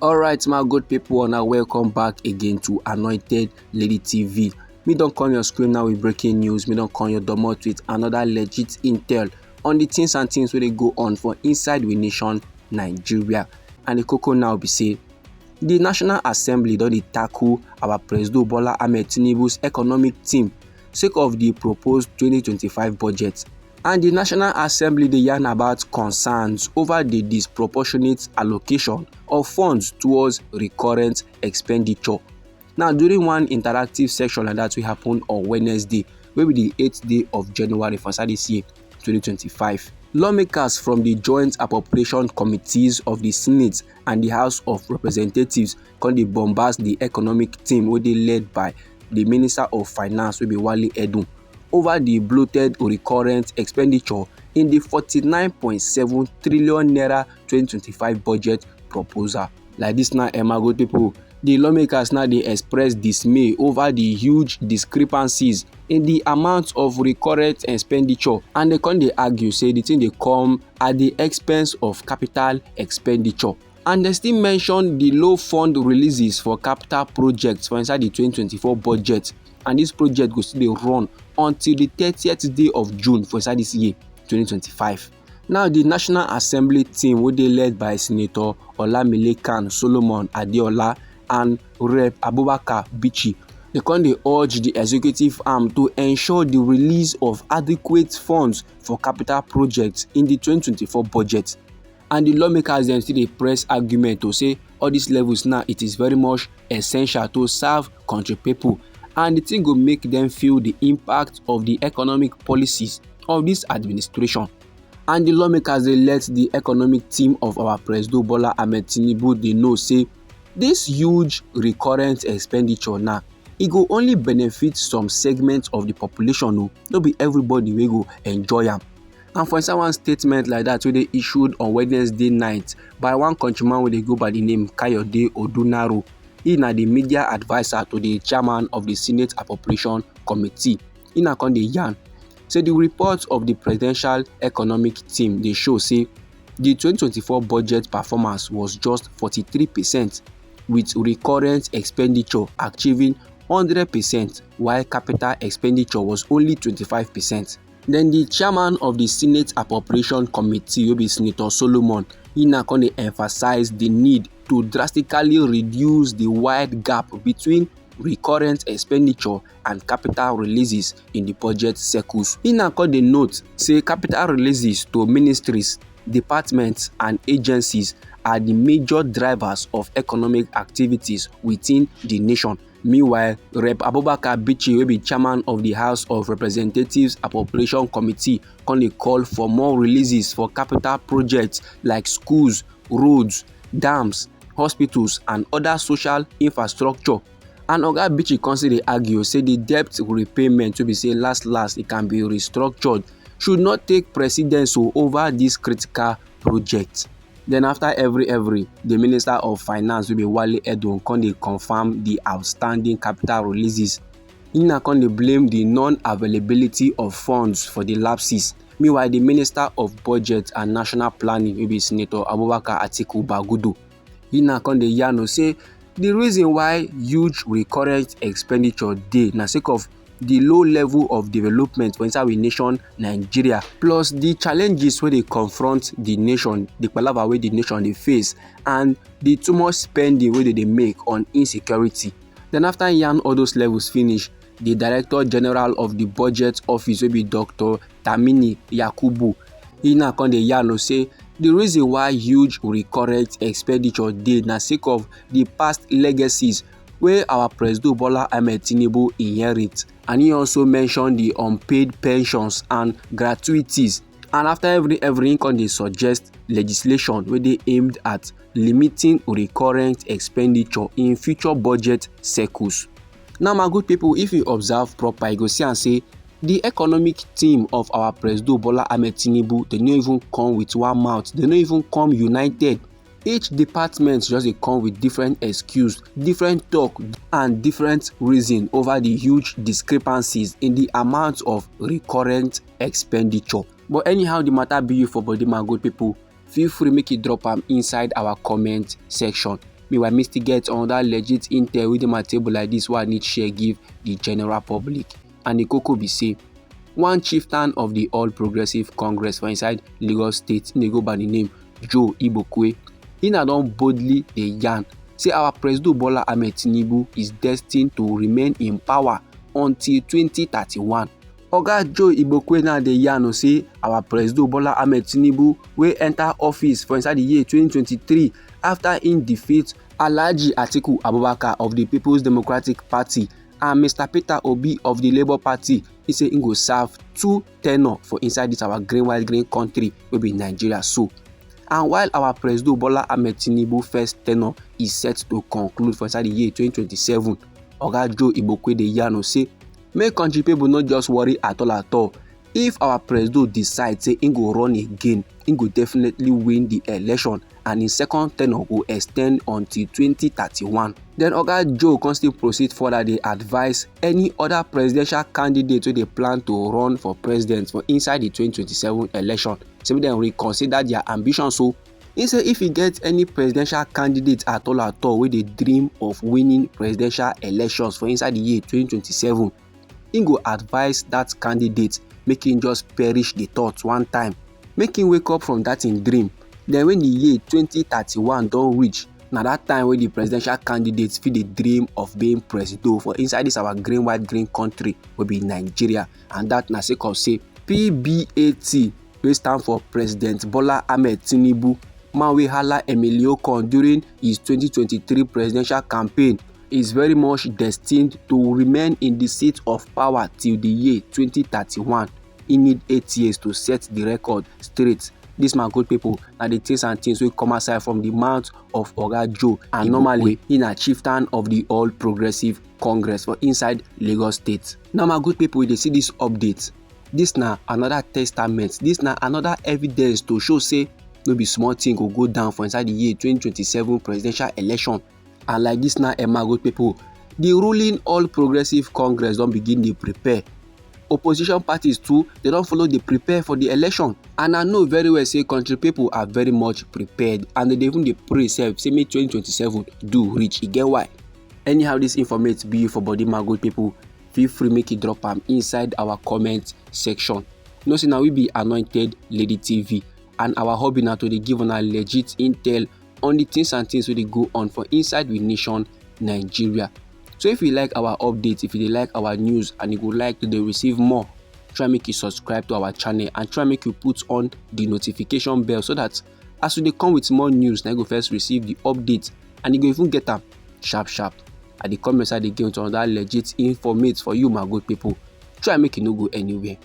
Alright my good people, now welcome back again to Anointed Lady TV. Me don't come your screen now with breaking news. Me don't come your domot with another legit intel on the things and things where they go on for inside we nation Nigeria. And the cocoa now be say the National Assembly don dey tackle our President Bola Ahmed Tinubu's economic team sake of the proposed 2025 budget. And the National Assembly dey yarn about concerns over the disproportionate allocation of funds towards recurrent expenditure. Now, during one interactive session like that wey happen on Wednesday, wey be the 8th day of January for this year, 2025, lawmakers from the Joint Appropriation Committees of the Senate and the House of Representatives come dey bombast the economic team wey dey led by the Minister of Finance wey be Wale Edun over the bloated recurrent expenditure in the 49.7 trillion naira 2025 budget proposal. Like this now, my good people, the lawmakers now dey express dismay over the huge discrepancies in the amount of recurrent expenditure, and they come dey argue say the thing dey come at the expense of capital expenditure. And they still mention the low fund releases for capital projects for inside the 2024 budget, and this project go still dey run until the 30th day of June for inside this year 2025. Now, the National Assembly team wey dey led by Senator Olamilekan Solomon Adeola and Rep Abubakar Bichi, they come dey urge the executive arm to ensure the release of adequate funds for capital projects in the 2024 budget. And the lawmakers dem still dey press argument to say all these levels now, it is very much essential to serve country people, and the thing go make them feel the impact of the economic policies of this administration. And the lawmakers dey let the economic team of our President Bola Ahmed Tinubu dey know say this huge recurrent expenditure now, e go only benefit some segments of the population o, no be everybody wey go enjoy am. And for inside one statement like that wey dey issued on Wednesday night by one countryman wey dey go by the name Kayode Odunaro, he na the media adviser to the chairman of the Senate Appropriation Committee. He na come dey yarn say the report of the presidential economic team dey show say the 2024 budget performance was just 43%, with recurrent expenditure achieving 100%, while capital expenditure was only 25%. Then the chairman of the Senate Appropriation Committee, wey be Senator Solomon, he na come dey emphasize the need to drastically reduce the wide gap between recurrent expenditure and capital releases in the budget circles. He na come dey note say capital releases to ministries, departments and agencies are the major drivers of economic activities within the nation. Meanwhile, Rep Abubakar Bichi, wey be chairman of the House of Representatives Appropriation Committee, come dey call for more releases for capital projects like schools, roads, dams, hospitals and other social infrastructure. And Oga Bichi come still dey argue say the debt repayment wey be say last it can be restructured should not take precedence over this critical project. Then after every the Minister of Finance wey be Wale Edun come dey confirm the outstanding capital releases. He na come dey blame the non-availability of funds for the lapses. Meanwhile, the Minister of Budget and National Planning wey be Senator Abubakar Atiku Bagudu, he na come dey yarn say the reason why huge recurrent expenditure dey na sake of the low level of development for inside we nation Nigeria, plus the challenges wey dey confront the nation, the palava wey the nation dey face, and the too much spending wey dey make on insecurity. Then after yarn all those levels finish, the Director General of the Budget Office wey be Dr. Tamini Yakubu, he na come dey yarn say the reason why huge recurrent expenditure dey na sake of the past legacies wey our President Bola Ahmed Tinubu inherit. And he also mentioned the unpaid pensions and gratuities. And after every he come dey suggest legislation wey dey aimed at limiting recurrent expenditure in future budget cycles. Now my good people, if you observe proper, you go see and say the economic team of our President Bola Ahmed Tinubu, they no even come with one mouth, they no even come united. Each department just dey come with different excuse, different talk and different reason over the huge discrepancies in the amount of recurrent expenditure. But anyhow the matter be you for body, my good people, feel free make you drop am inside our comment section. Meanwhile, me still get another legit intel wey dey my table like this wey I need share give the general public. And the koko be say one chieftain of the All Progressive Congress for inside Lagos State, dey go by the name Joe Ibokwe, he na don boldly dey yarn say our President Bola Ahmed Tinubu is destined to remain in power until 2031. Oga Joe Ibokwe now dey yarn say our President Bola Ahmed Tinubu wey enter office for inside the year 2023 after im defeat Alhaji Atiku Abubakar of the People's Democratic Party and Mr. Peter Obi of the Labour Party. He say im go serve 2 tenure for inside this our green white green country wey be Nigeria so. And while our President Bola Ahmed Tinubu first tenure is set to conclude for inside the year 2027, Oga Joe Ibokwe dey yarn say make country people no just worry at all. If our president decide say im go run again, im go definitely win the election and his second tenure go extend until 2031. Then Oga Joe come still proceed further dey advise any other presidential candidate wey dey plan to run for president for inside the 2027 election say make dem reconsider their ambition. So he say if e get any presidential candidate at all wey dey dream of winning presidential elections for inside the year 2027, im go advise that candidate make him just perish the thought one time, make him wake up from that im dream. Then when the year 2031 don reach, na that time wey the presidential candidates fit dey dream of being president for inside this our green white green country wey be Nigeria. And that na sake of say PBAT wey stand for President Bola Ahmed Tinubu, man wey hala Emilio Con during his 2023 presidential campaign, is very much destined to remain in the seat of power till the year 2031. He need 8 years to set the record straight. This my good people na the things and things wey come aside from the mouth of Oga Joe, and normally he na chieftain of the All Progressive Congress for inside Lagos State. Now my good people, we dey see this update. This na another testament. This na another evidence to show say no be small thing go down for inside the year 2027 presidential election. And like this now, my good people, the ruling All Progressive Congress don begin dey prepare. Opposition parties too, they don follow dey prepare for the election. And I know very well say country people are very much prepared, and they even dey pray sef say make 2027 do reach. E get why. Anyhow this informate be for body, my good people, feel free make you drop am inside our comment section. You know say na we be Anointed Lady TV, and our hobby na to dey give una legit intel on the things and things wey dey go on for inside we nation Nigeria. So if you like our updates, if you like our news, and you would like to receive more, try make you subscribe to our channel and try make you put on the notification bell so that as we dey come with more news, na you go first receive the update and you go even get am sharp. At the comment side again to another legit informate for you, my good people. Try make you no go anywhere.